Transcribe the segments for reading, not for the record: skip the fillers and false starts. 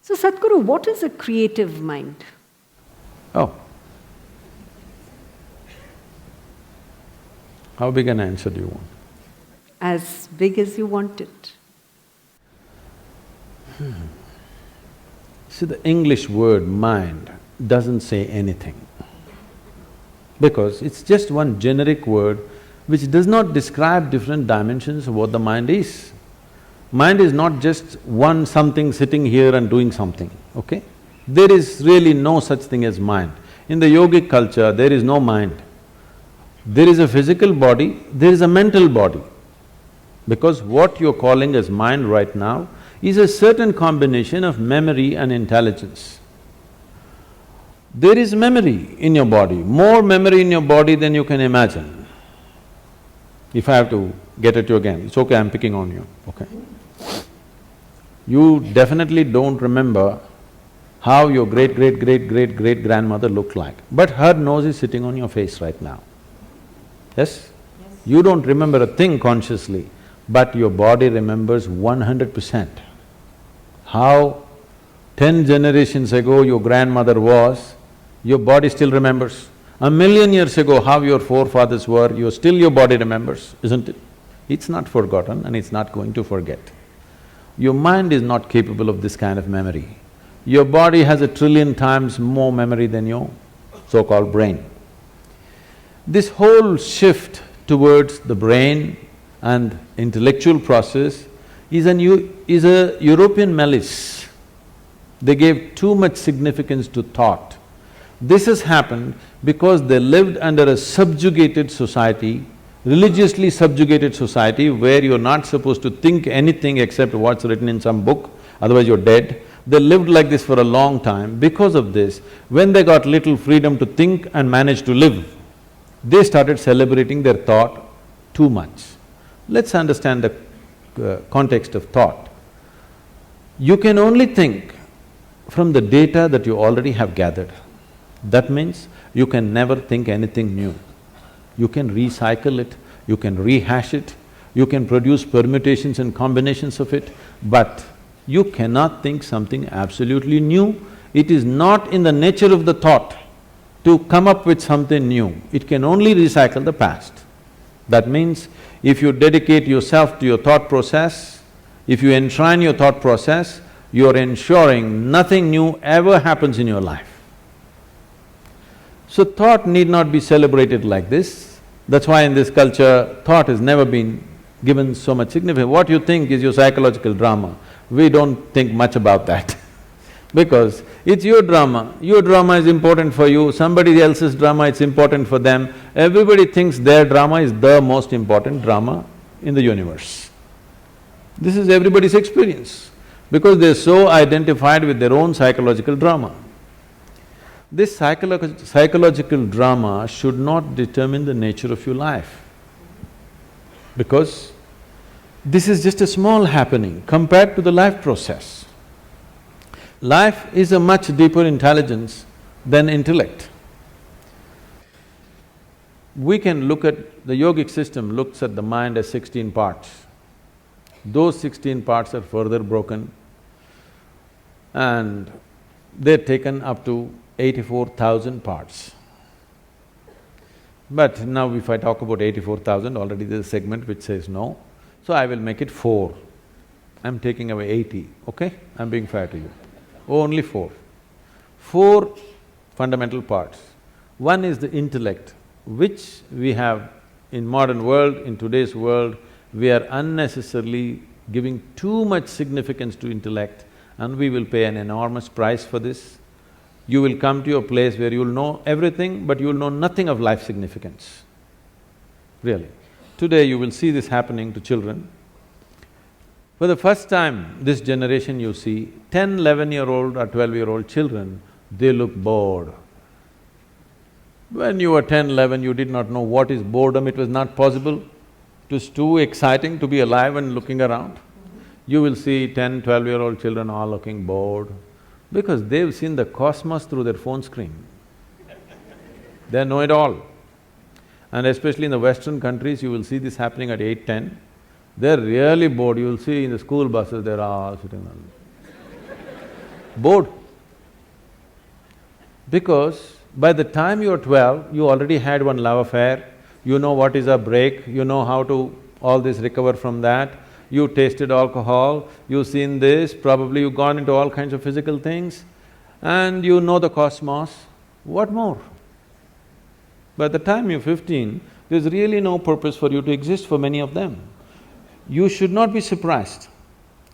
So Sadhguru, what is a creative mind? Oh. How big an answer do you want? As big as you want it. See, the English word mind doesn't say anything, because it's just one generic word which does not describe different dimensions of what the mind is. Mind is not just one something sitting here and doing something, okay? There is really no such thing as mind. In the yogic culture, there is no mind. There is a physical body, there is a mental body. Because what you're calling as mind right now is a certain combination of memory and intelligence. There is memory in your body, more memory in your body than you can imagine. If I have to get at you again, it's okay, I'm picking on you, okay? You definitely don't remember how your great-great-great-great-great-grandmother looked like, but her nose is sitting on your face right now. Yes? You don't remember a thing consciously, but your body remembers 100%. How 10 generations ago your grandmother was, your body still remembers. 1,000,000 years ago how your forefathers were, your body remembers, isn't it? It's not forgotten and it's not going to forget. Your mind is not capable of this kind of memory. Your body has 1,000,000,000,000 times more memory than your so-called brain. This whole shift towards the brain and intellectual process is a European malice. They gave too much significance to thought. This has happened because they lived under a subjugated society, religiously subjugated society, where you're not supposed to think anything except what's written in some book, otherwise you're dead. They lived like this for a long time. Because of this, when they got little freedom to think and manage to live, they started celebrating their thought too much. Let's understand the context of thought. You can only think from the data that you already have gathered. That means you can never think anything new. You can recycle it, you can rehash it, you can produce permutations and combinations of it, but you cannot think something absolutely new. It is not in the nature of the thought to come up with something new, it can only recycle the past. That means, if you dedicate yourself to your thought process, if you enshrine your thought process, you're ensuring nothing new ever happens in your life. So thought need not be celebrated like this. That's why in this culture, thought has never been given so much significance. What you think is your psychological drama. We don't think much about that because it's your drama is important for you, somebody else's drama is important for them. Everybody thinks their drama is the most important drama in the universe. This is everybody's experience because they're so identified with their own psychological drama. This psychological drama should not determine the nature of your life, because this is just a small happening compared to the life process. Life is a much deeper intelligence than intellect. We can look at… the yogic system looks at the mind as 16 parts. Those 16 parts are further broken and they're taken up to 84,000 parts. But now if I talk about 84,000, already there's a segment which says no, so I will make it 4. I'm taking away 80, okay? I'm being fair to you. Only 4. 4 fundamental parts. One is the intellect, which we have in modern world, in today's world, we are unnecessarily giving too much significance to intellect and we will pay an enormous price for this. You will come to a place where you'll know everything, but you'll know nothing of life significance, really. Today you will see this happening to children. For the first time, this generation you see, 10, 11-year-old or 12-year-old children, they look bored. When you were 10, 11, you did not know what is boredom, it was not possible. It was too exciting to be alive and looking around. You will see 10, 12-year-old children all looking bored because they've seen the cosmos through their phone screen. They know it all. And especially in the Western countries, you will see this happening at 8, 10. They're really bored, you'll see in the school buses, they're all sitting on. Bored. Because by the time you're 12, you already had one love affair, you know what is a break, you know how to all this recover from that, you tasted alcohol, you've seen this, probably you've gone into all kinds of physical things, and you know the cosmos. What more? By the time you're 15, there's really no purpose for you to exist for many of them. You should not be surprised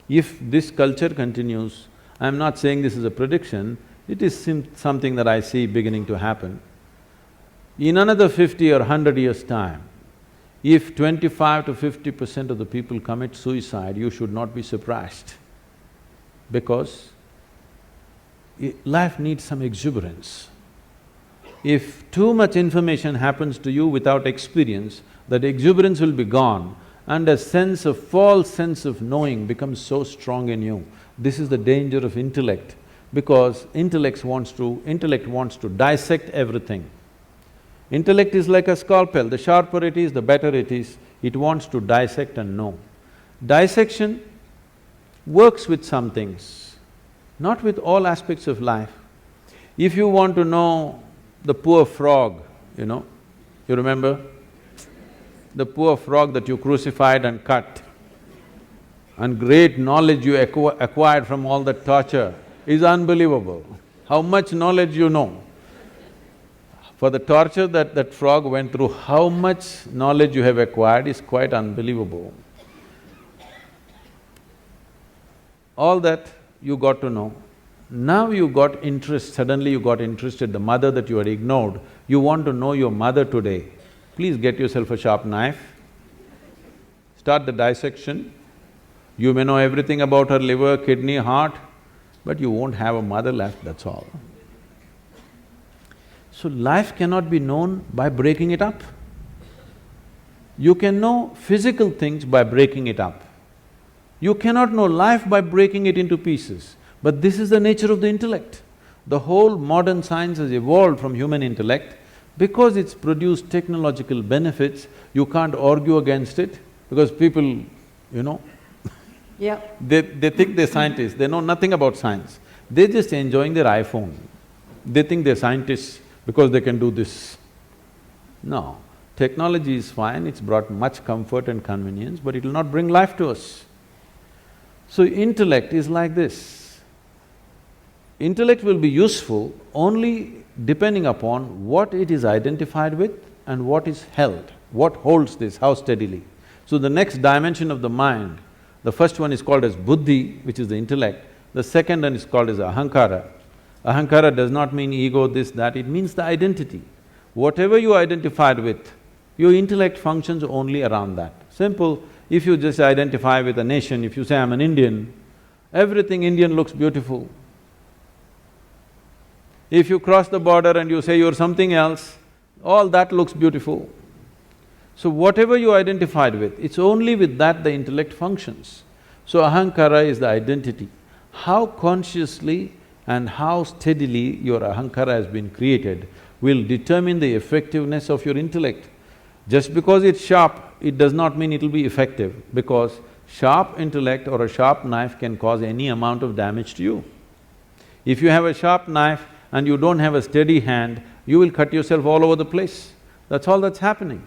if this culture continues. I'm not saying this is a prediction, it is something that I see beginning to happen. In another 50 or 100 years' time, if 25 to 50% of the people commit suicide, you should not be surprised, because life needs some exuberance. If too much information happens to you without experience, that exuberance will be gone and a false sense of knowing becomes so strong in you. This is the danger of intellect, because intellect wants to dissect everything. Intellect is like a scalpel, the sharper it is, the better it is, it wants to dissect and know. Dissection works with some things, not with all aspects of life. If you want to know the poor frog, you remember? The poor frog that you crucified and cut, and great knowledge you acquired from all that torture is unbelievable. How much knowledge you know. For the torture that frog went through, how much knowledge you have acquired is quite unbelievable. All that you got to know. Now you got interest, suddenly you got interested, the mother that you had ignored, you want to know your mother today. Please get yourself a sharp knife, start the dissection. You may know everything about her liver, kidney, heart, but you won't have a mother left, that's all. So life cannot be known by breaking it up. You can know physical things by breaking it up. You cannot know life by breaking it into pieces. But this is the nature of the intellect. The whole modern science has evolved from human intellect. Because it's produced technological benefits, you can't argue against it, because people, Yeah. they think they're scientists, they know nothing about science. They're just enjoying their iPhone. They think they're scientists because they can do this. No, technology is fine, it's brought much comfort and convenience, but it will not bring life to us. So intellect is like this. Intellect will be useful only depending upon what it is identified with and what is held, what holds this, how steadily. So the next dimension of the mind, the first one is called as buddhi, which is the intellect, the second one is called as ahankara. Ahankara does not mean ego, this, that, it means the identity. Whatever you identified with, your intellect functions only around that. Simple, if you just identify with a nation, if you say, I'm an Indian, everything Indian looks beautiful. If you cross the border and you say you're something else, all that looks beautiful. So whatever you identified with, it's only with that the intellect functions. So ahankara is the identity. How consciously and how steadily your ahankara has been created will determine the effectiveness of your intellect. Just because it's sharp, it does not mean it'll be effective, because sharp intellect or a sharp knife can cause any amount of damage to you. If you have a sharp knife and you don't have a steady hand, you will cut yourself all over the place. That's all that's happening.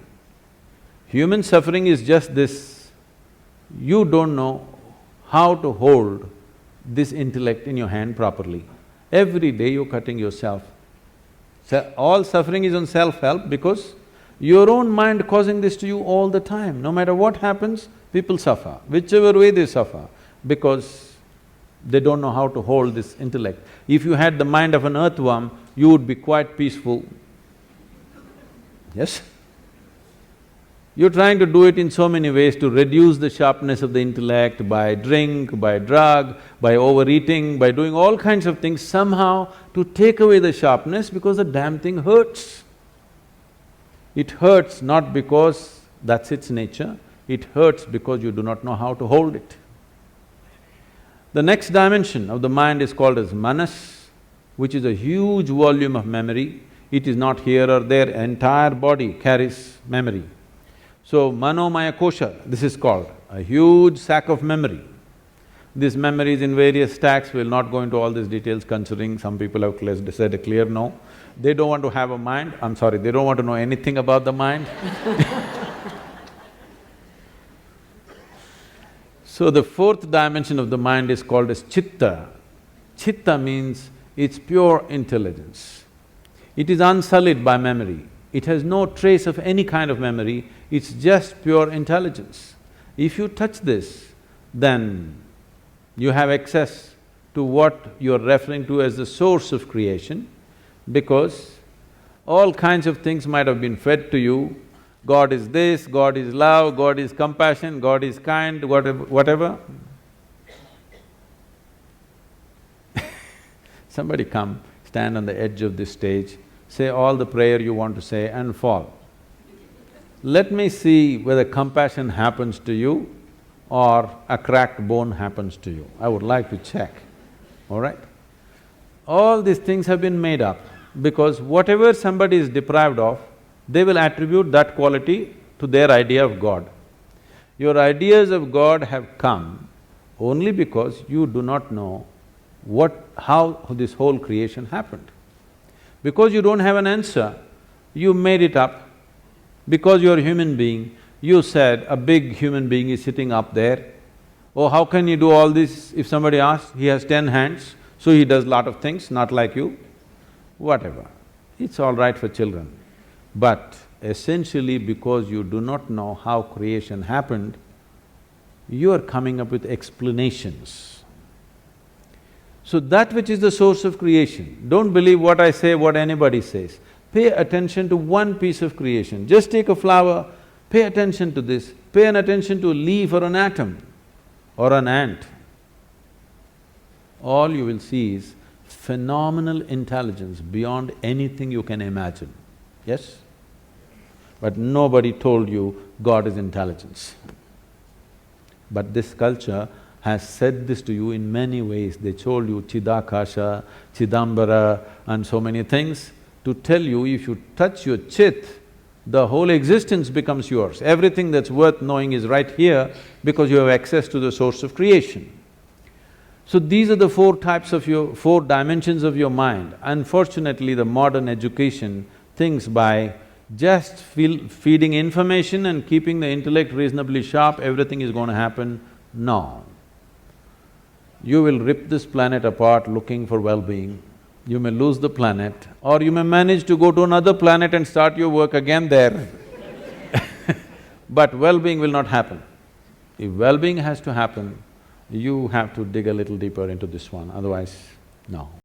Human suffering is just this. You don't know how to hold this intellect in your hand properly. Every day you're cutting yourself. All suffering is on self-help because your own mind causing this to you all the time. No matter what happens, people suffer, whichever way they suffer, because they don't know how to hold this intellect. If you had the mind of an earthworm, you would be quite peaceful. Yes? You're trying to do it in so many ways to reduce the sharpness of the intellect by drink, by drug, by overeating, by doing all kinds of things somehow to take away the sharpness because the damn thing hurts. It hurts not because that's its nature, it hurts because you do not know how to hold it. The next dimension of the mind is called as manas, which is a huge volume of memory. It is not here or there, entire body carries memory. So, manomaya kosha, this is called, a huge sack of memory. These memories in various stacks, we'll not go into all these details considering some people have said a clear no. They don't want to have a mind, I'm sorry, they don't want to know anything about the mind. So the fourth dimension of the mind is called as chitta. Chitta means it's pure intelligence. It is unsullied by memory. It has no trace of any kind of memory, it's just pure intelligence. If you touch this, then you have access to what you're referring to as the source of creation, because all kinds of things might have been fed to you. God is this, God is love, God is compassion, God is kind, whatever. Somebody come, stand on the edge of this stage, say all the prayer you want to say and fall. Let me see whether compassion happens to you or a cracked bone happens to you. I would like to check, all right? All these things have been made up because whatever somebody is deprived of, they will attribute that quality to their idea of God. Your ideas of God have come only because you do not know how this whole creation happened. Because you don't have an answer, you made it up. Because you're a human being, you said a big human being is sitting up there. Oh, how can you do all this? If somebody asks, he has 10 hands, so he does lot of things, not like you. Whatever, it's all right for children. But essentially because you do not know how creation happened, you are coming up with explanations. So that which is the source of creation, don't believe what I say, what anybody says. Pay attention to one piece of creation. Just take a flower, pay attention to this, pay an attention to a leaf or an atom or an ant. All you will see is phenomenal intelligence beyond anything you can imagine, yes? But nobody told you God is intelligence. But this culture has said this to you in many ways. They told you Chidakasha, Chidambara and so many things to tell you if you touch your chit, the whole existence becomes yours. Everything that's worth knowing is right here because you have access to the source of creation. So these are the four dimensions of your mind. Unfortunately, the modern education thinks by just feeding information and keeping the intellect reasonably sharp, everything is going to happen. No. You will rip this planet apart looking for well-being. You may lose the planet, or you may manage to go to another planet and start your work again there. But well-being will not happen. If well-being has to happen, you have to dig a little deeper into this one, otherwise, no.